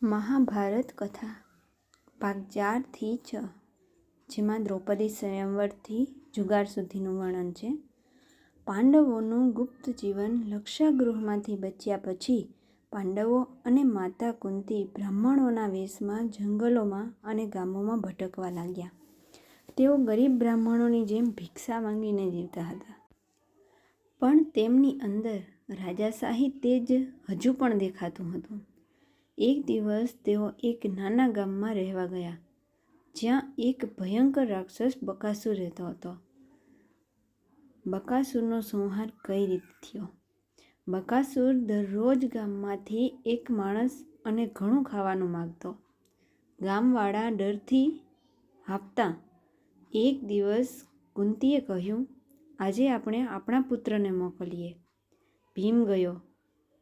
મહાભારત કથા ભાગ 4 થી 6, જેમાં દ્રૌપદી સ્વયંવરથી જુગાર સુધીનું વર્ણન છે. પાંડવોનું ગુપ્ત જીવન. લક્ષાગૃહમાંથી બચ્યા પછી પાંડવો અને માતા કુંતી બ્રાહ્મણોના વેશમાં જંગલોમાં અને ગામોમાં ભટકવા લાગ્યા. તેઓ ગરીબ બ્રાહ્મણોની જેમ ભિક્ષા માંગીને જીવતા હતા, પણ તેમની અંદર રાજાશાહી તેજ હજુ પણ દેખાતું હતું. એક દિવસ તેઓ એક નાના ગામમાં રહેવા ગયા, જ્યાં એક ભયંકર રાક્ષસ બકાસુર રહેતો હતો. બકાસુરનો સંહાર કઈ રીતે થયો? બકાસુર દરરોજ ગામમાંથી એક માણસ અને ઘણું ખાવાનું માંગતો. ગામવાળા ડરથી હાંફતા. એક દિવસ કુંતીએ કહ્યું, આજે આપણે આપણા પુત્રને મોકલીએ. ભીમ ગયો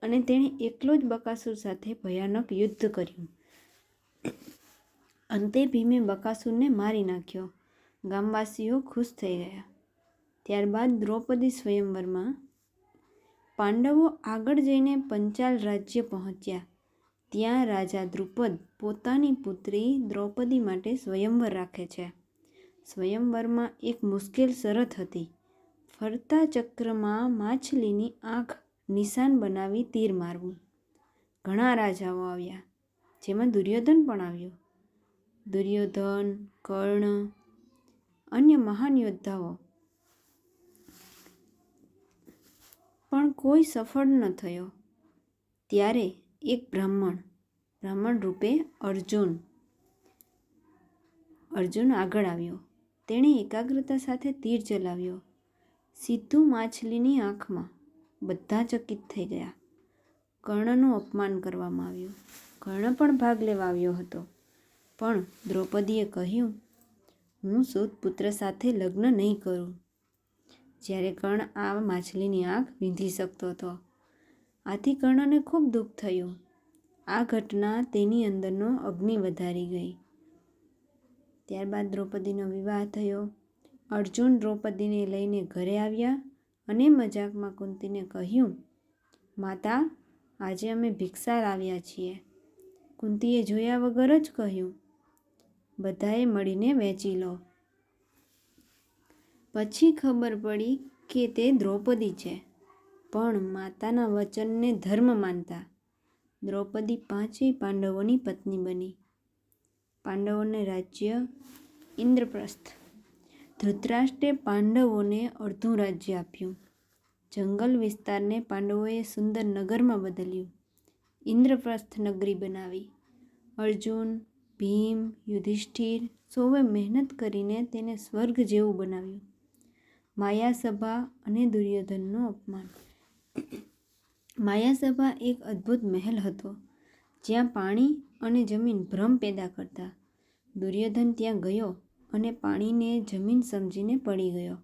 અને તેણે એકલો જ બકાસુર સાથે ભયાનક યુદ્ધ કર્યું. અંતે ભીમે બકાસુરને મારી નાખ્યો. ગામવાસીઓ ખુશ થઈ ગયા. ત્યારબાદ દ્રૌપદી સ્વયંવરમાં પાંડવો આગળ જઈને પંચાલ રાજ્ય પહોંચ્યા. ત્યાં રાજા દ્રુપદ પોતાની પુત્રી દ્રૌપદી માટે સ્વયંવર રાખે છે. સ્વયંવરમાં એક મુશ્કેલ શરત હતી. ફરતા ચક્રમાં માછલીની આંખ નિશાન બનાવી તીર મારવું. ઘણા રાજાઓ આવ્યા, જેમાં દુર્યોધન પણ આવ્યો. દુર્યોધન, કર્ણ, અન્ય મહાન યોદ્ધાઓ, પણ કોઈ સફળ ન થયો. ત્યારે એક બ્રાહ્મણ રૂપે અર્જુન આગળ આવ્યો. તેણે એકાગ્રતા સાથે તીર ચલાવ્યો, સીધું માછલીની આંખમાં. બધા ચકિત થઈ ગયા. કર્ણનું અપમાન કરવામાં આવ્યું. કર્ણ પણ ભાગ લેવા આવ્યો હતો, પણ દ્રૌપદીએ કહ્યું, હું સુતપુત્ર સાથે લગ્ન નહીં કરું. જ્યારે કર્ણ આ માછલીની આંખ વીંધી શકતો હતો. આથી કર્ણને ખૂબ દુઃખ થયું. આ ઘટના તેની અંદરનો અગ્નિ વધારી ગઈ. ત્યારબાદ દ્રૌપદીનો વિવાહ થયો. અર્જુન દ્રૌપદીને લઈને ઘરે આવ્યા અને મજાકમાં કુંતીને કહ્યું, માતા, આજે અમે ભિક્ષા લાવ્યા છીએ. કુંતીએ જોયા વગર જ કહ્યું, બધાએ મળીને વહેંચી લો. પછી ખબર પડી કે તે દ્રૌપદી છે, પણ માતાના વચનને ધર્મ માનતા દ્રૌપદી 5 પાંડવોની પત્ની બની. પાંડવોને રાજ્ય. ઇન્દ્રપ્રસ્થ. ધૃતરાષ્ટ્રે પાંડવોને અડધું રાજ્ય આપ્યું. જંગલ વિસ્તારને પાંડવોએ સુંદર નગરમાં બદલ્યું. ઇન્દ્રપ્રસ્થ નગરી બનાવી. અર્જુન, ભીમ, યુધિષ્ઠિર સૌએ મહેનત કરીને તેને સ્વર્ગ જેવું બનાવ્યું. માયાસભા અને દુર્યોધનનું અપમાન. માયાસભા એક અદ્ભુત મહેલ હતો, જ્યાં પાણી અને જમીન ભ્રમ પેદા કરતા. દુર્યોધન ત્યાં ગયો અને પાણીને જમીન સમજીને પડી ગયો.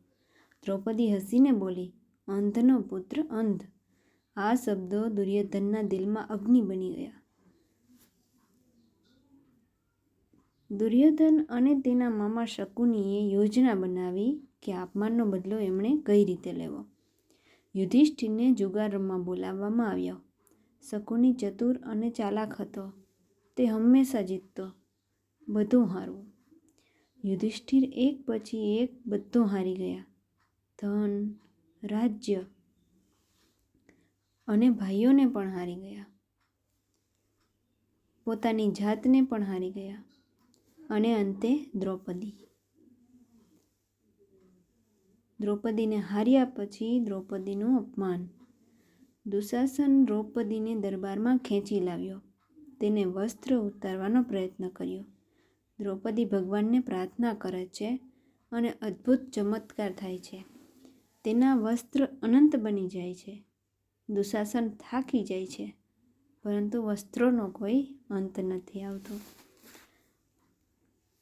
દ્રૌપદી હસીને બોલી, અંધનો પુત્ર અંધ. આ શબ્દો દુર્યોધનના દિલમાં અગ્નિ બની ગયા. દુર્યોધન અને તેના મામા શકુનીએ યોજના બનાવી કે અપમાનનો બદલો એમણે કઈ રીતે લેવો. યુધિષ્ઠિરને જુગાર રમવા બોલાવવામાં આવ્યો. શકુની ચતુર અને ચાલાક હતો. તે હંમેશા જીતતો, બધું હારવું. યુધિષ્ઠિર એક પછી એક બધું હારી ગયા. ધન, રાજ્ય અને ભાઈઓને પણ હારી ગયા. પોતાની જાતને પણ હારી ગયા. અને અંતે દ્રૌપદીને હાર્યા પછી દ્રૌપદીનું અપમાન. દુશાસન દ્રૌપદીને દરબારમાં ખેંચી લાવ્યો. તેને વસ્ત્ર ઉતારવાનો પ્રયત્ન કર્યો. દ્રૌપદી ભગવાનને પ્રાર્થના કરે છે અને અદ્ભુત ચમત્કાર થાય છે. તેના વસ્ત્ર અનંત બની જાય છે. દુશાસન થાકી જાય છે, પરંતુ વસ્ત્રોનો કોઈ અંત નથી આવતો.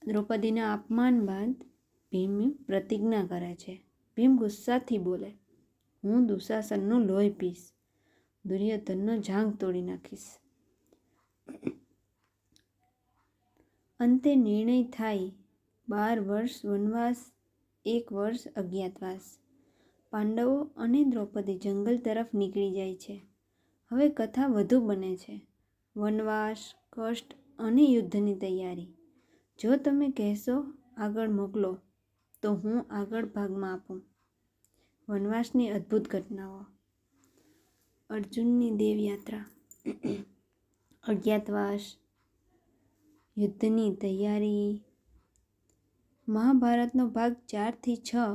દ્રૌપદીના અપમાન બાદ ભીમ પ્રતિજ્ઞા કરે છે. ભીમ ગુસ્સાથી બોલે, હું દુશાસનનું લોહી પીશ, દુર્યોધનનો જાંઘ તોડી નાખીશ. અંતે નિર્ણય થાય. 12 વર્ષ વનવાસ, 1 વર્ષ અજ્ઞાતવાસ. પાંડવો અને દ્રૌપદી જંગલ તરફ નીકળી જાય છે. હવે કથા વધુ બને છે. વનવાસ, કષ્ટ અને યુદ્ધની તૈયારી. જો તમે કહેશો આગળ મોકલો તો હું આગળ ભાગમાં આપું. વનવાસની અદ્ભુત ઘટનાઓ. અર્જુનની દેવયાત્રા, અજ્ઞાતવાસ, યુદ્ધની તૈયારી. મહાભારતનો ભાગ 4 થી 6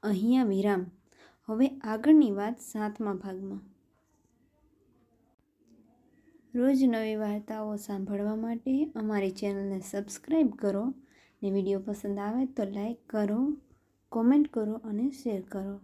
અહીંયા વિરામ. હવે આગળની વાત 7મા ભાગમાં. રોજ નવી વાર્તાઓ સાંભળવા માટે અમારી ચેનલને સબસ્ક્રાઈબ કરો ને વિડીયો પસંદ આવે તો લાઈક કરો, કોમેન્ટ કરો અને શેર કરો.